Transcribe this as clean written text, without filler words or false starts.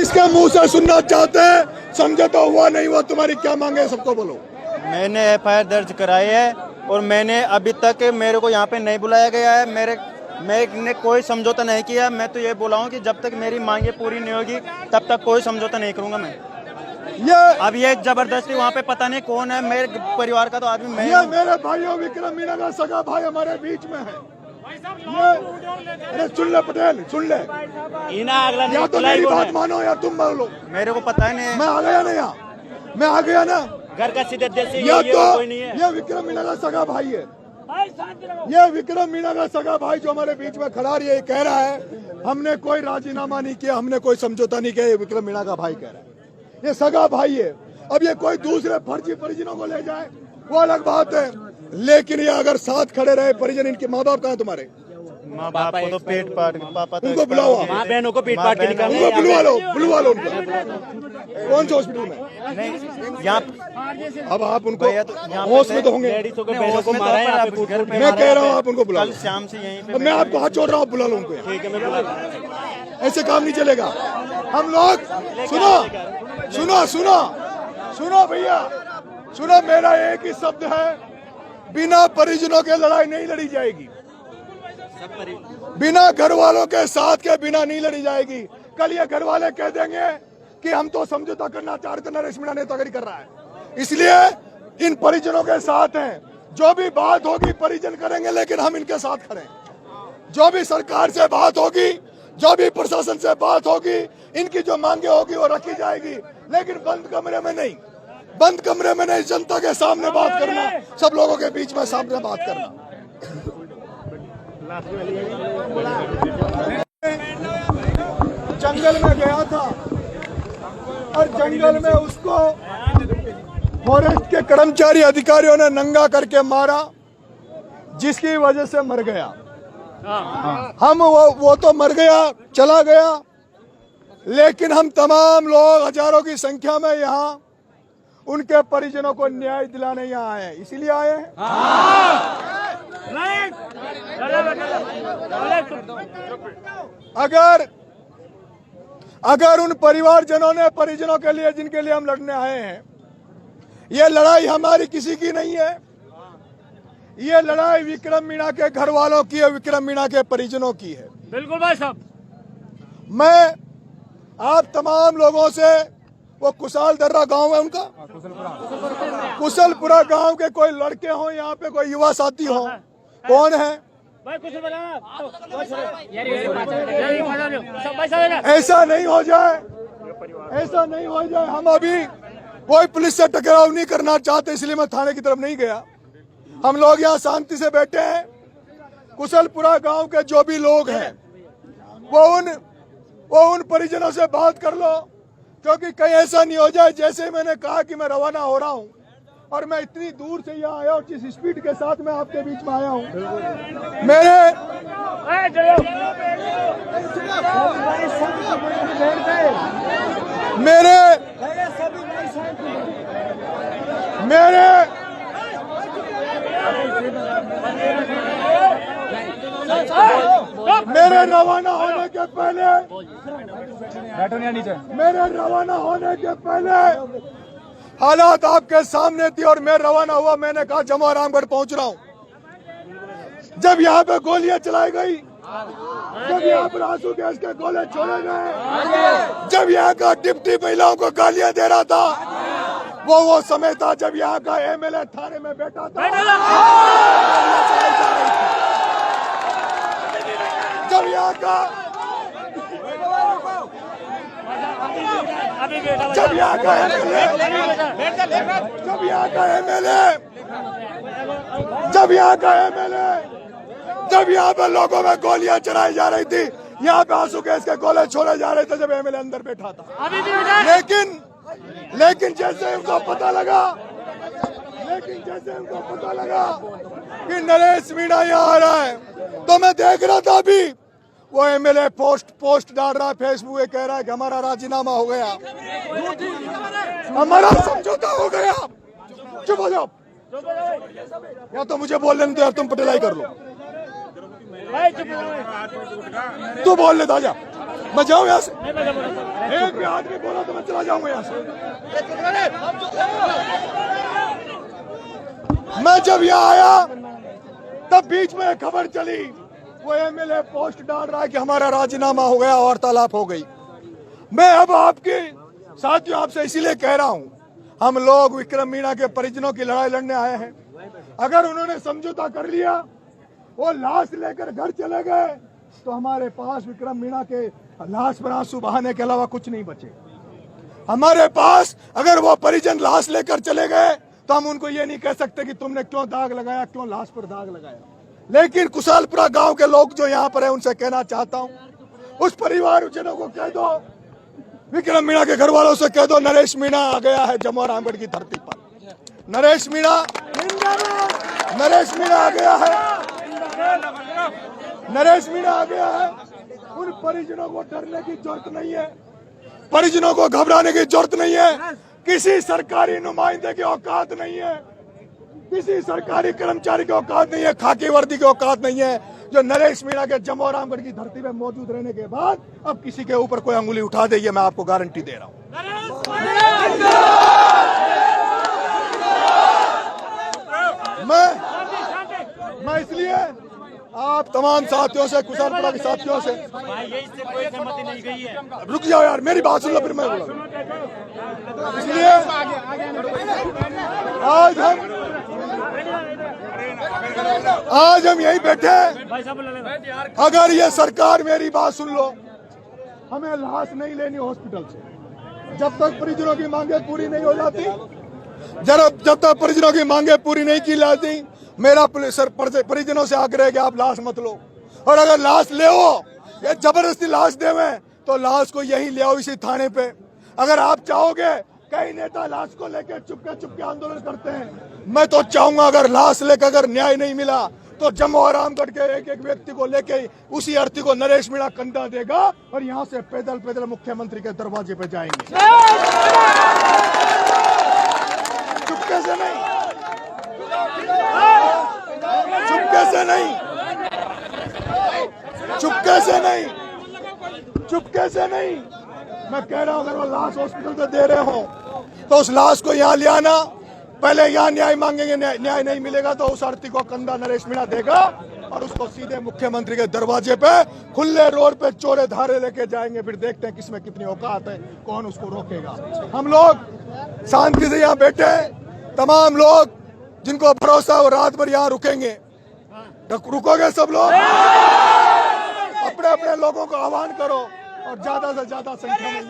किसके मुंह से सुनना चाहते हैं? समझौता हुआ नहीं हुआ, तुम्हारी क्या मांगे है, सबको बोलो। मैंने एफआईआर दर्ज कराई है और मैंने अभी तक मेरे को यहाँ पे नहीं बुलाया गया है। मैंने कोई समझौता नहीं किया। मैं तो ये बोला हूँ कि जब तक मेरी मांगे पूरी नहीं होगी तब तक कोई समझौता नहीं करूंगा मैं। अब ये जबरदस्ती वहाँ पे पता नहीं कौन है, मेरे परिवार का तो आदमी मैं। ये मेरे भाइयों विक्रम मीणा का सगा भाई हमारे बीच में है। अरे सुन ले पटेल, सुन ले, या तो मेरी बात मानो या तुम बोलो। मेरे को पता ही नहीं। मैं आ गया ना यहाँ, मैं आ गया ना घर का सीधे देश ये विक्रम मीणा का सगा भाई है। ये विक्रम मीणा का सगा भाई जो हमारे बीच में खड़ा है, ये कह रहा है हमने कोई राजीनामा नहीं किया, हमने कोई समझौता नहीं किया। ये विक्रम मीणा का भाई कह रहा है, ये सगा भाई है। अब ये कोई दूसरे फर्जी परिजनों को ले जाए वो अलग बात है, लेकिन ये अगर साथ खड़े रहे परिजन, इनके माँ बाप कहाँ है तुम्हारे? माँ बाप को तो पेट पाट, पापा तो उनको बुलाओ, माँ बहनों को पेट पाट के निकालना, उनको बुलवा लो उनको। कौन से हॉस्पिटल में? नहीं यहाँ अब आप उनको होश में तो होंगे। बहनों को मारा है यहाँ पे। मैं कह रहा हूँ आप उनको बुला कल लो। शाम से यहीं पे मैं आपको हाथ जोड़ रहा हूँ, बुला लो उनको। ठीक है, मैं बुला रहा हूं। ऐसे काम नहीं चलेगा। हम लोग सुनो सुनो सुनो सुनो भैया, सुनो, मेरा एक ही शब्द है, बिना परिजनों के लड़ाई नहीं लड़ी जाएगी, बिना घर वालों के साथ के बिना नहीं लड़ी जाएगी। कल ये घर वाले कह देंगे कि हम तो समझौता करना चाह रहे थे, नरेश मीणा नेतागिरी कर रहा है, इसलिए इन परिजनों के साथ हैं। जो भी बात होगी परिजन करेंगे, लेकिन हम इनके साथ खड़े हैं। जो भी सरकार से बात होगी, जो भी प्रशासन से बात होगी, इनकी जो मांगे होगी वो रखी जाएगी, लेकिन बंद कमरे में नहीं, बंद कमरे में नहीं, जनता के सामने बात करना, सब लोगों के बीच में सामने बात करना। जंगल में गया था और जंगल में उसको फॉरेस्ट के कर्मचारी अधिकारियों ने नंगा करके मारा, जिसकी वजह से मर गया। हम वो तो मर गया, चला गया, लेकिन हम तमाम लोग हजारों की संख्या में यहाँ उनके परिजनों को न्याय दिलाने यहाँ आए हैं। इसीलिए आए हैं। अगर उन परिवारजनों ने, परिजनों के लिए जिनके लिए हम लड़ने आए हैं, ये लड़ाई हमारी किसी की नहीं है, ये लड़ाई विक्रम मीणा के घर वालों की है, विक्रम मीणा के परिजनों की है। बिल्कुल भाई साहब। मैं आप तमाम लोगों से, वो कुशाल दर्रा गांव है उनका, कुशलपुरा गांव के कोई लड़के हो, यहाँ पे कोई युवा साथी हो, कौन है? ऐसा नहीं हो जाए, ऐसा नहीं हो जाए। हम अभी कोई पुलिस से टकराव नहीं करना चाहते, इसलिए मैं थाने की तरफ नहीं गया। हम लोग यहाँ शांति से बैठे हैं। कुशलपुरा गांव के जो भी लोग हैं वो उन परिजनों से बात कर लो, क्योंकि कहीं ऐसा नहीं हो जाए जैसे मैंने कहा कि मैं रवाना हो रहा हूँ और मैं इतनी दूर से यहाँ आया हूँ, जिस स्पीड के साथ मैं आपके बीच में आया हूँ, मेरे रवाना होने के पहले, मेरे रवाना होने के पहले हालात आपके सामने थी और मैं रवाना हुआ। मैंने कहा जमा रामगढ़ पहुंच रहा हूं। जब यहाँ पे गोलियां चलाई गई, जब यहाँ पर आंसू गैस के गोले छोड़े गए, जब यहाँ का डिप्टी महिलाओं को गालियां दे रहा था, वो समय था जब यहाँ का एमएलए थाने में बैठा था, जब यहाँ का जब यहाँ पे लोगों में गोलियां चलाई जा रही थी, यहाँ पे आंसू गैस के गोले छोड़े जा रहे थे, जब एमएलए अंदर बैठा था। लेकिन जैसे उनको पता लगा कि नरेश मीणा यहाँ आ रहा है, तो मैं देख रहा था अभी वो एमएलए पोस्ट डाल रहा है फेसबुक पे, कह रहा है कि हमारा राजीनामा हो गया, हमारा समझौता हो गया। चुप हो जाओ, या तो मुझे बोल लेने दो, यार तुम पटेलाई कर लो, तू बोल ले, जा। मैं जाऊं यहाँ से? एक भी आदमी बोला तो मैं चला जाऊंगा यहाँ से। मैं जब यहाँ आया तब बीच में एक खबर चली, वो एमएलए पोस्ट डाल रहा है कि हमारा राजीनामा हो गया, वार्तालाप हो गई। मैं अब आपके साथियों आपसे इसीलिए कह रहा हूं, हम लोग विक्रम मीणा के परिजनों की लड़ाई लड़ने आए हैं। अगर उन्होंने समझौता कर लिया, वो लाश लेकर घर चले गए, तो हमारे पास विक्रम मीणा के लाश पर आंसू बहाने के अलावा कुछ नहीं बचे। हमारे पास अगर वो परिजन लाश लेकर चले गए तो हम उनको ये नहीं कह सकते कि तुमने क्यों दाग लगाया, क्यों लाश पर दाग लगाया। लेकिन कुशालपुरा गांव के लोग जो यहाँ पर है, उनसे कहना चाहता हूँ, उस परिवारजनों को कह दो, विक्रम मीणा के घर वालों से कह दो, नरेश मीणा आ गया है जम्मू और रामगढ़ की धरती पर। नरेश मीणा आ गया है, नरेश मीणा आ गया है। उन परिजनों को डरने की जरूरत नहीं है, परिजनों को घबराने की जरूरत नहीं है। किसी सरकारी नुमाइंदे की औकात नहीं है, किसी सरकारी कर्मचारी की औकात नहीं है, खाकी वर्दी की औकात नहीं है, जो नरेश मीणा के जम्मू और रामगढ़ की धरती पे मौजूद रहने के बाद अब किसी के ऊपर कोई अंगुली उठा दे, ये मैं आपको गारंटी दे रहा हूं। मैं इसलिए आप तमाम साथियों से, कुशालपुरा के साथियों से, कोई सहमति नहीं गई है। रुक जाओ यार, मेरी बात सुन लो फिर मैं बोला। इसलिए आज हम यही बैठे हैं। अगर ये सरकार, मेरी बात सुन लो, हमें लाश नहीं लेनी हॉस्पिटल से जब तक परिजनों की मांगे पूरी नहीं हो जाती, जब तक परिजनों की मांगे पूरी नहीं की जाती, मेरा परिजनों से आग्रह है कि आप लाश मत लो। और अगर लाश ले हो, ये जबरदस्ती लाश देवे तो लाश को यही ले आओ, इसी थाने पे। अगर आप चाहोगे, कई नेता लाश को लेकर चुपके आंदोलन करते हैं, मैं तो चाहूंगा अगर लाश लेकर अगर न्याय नहीं मिला तो जम्मू और रामगढ़ के एक एक व्यक्ति को लेके उसी अर्थी को नरेश मीणा कंधा देगा और यहाँ से पैदल पैदल मुख्यमंत्री के दरवाजे पे जाएंगे। चुपके से नहीं, चुपके से नहीं, चुपके से नहीं, चुपके से नहीं। मैं कह रहा हूं, अगर वो लाश हॉस्पिटल पे दे रहे हो तो उस लाश को यहाँ ले आना, पहले यहाँ न्याय मांगेंगे, न्याय नहीं मिलेगा तो उस आरती को कंधा नरेश मीणा देगा और उसको सीधे मुख्यमंत्री के दरवाजे पे खुले रोड पे चोरे धारे लेके जाएंगे। फिर देखते हैं किसमें कितनी औकात है, कौन उसको रोकेगा। हम लोग शांति से यहाँ बैठे हैं, तमाम लोग जिनको भरोसा है वो रात भर यहाँ रुकेंगे। रुकोगे सब लोग? अपने अपने लोगों को आह्वान करो और ज्यादा से ज्यादा संख्या में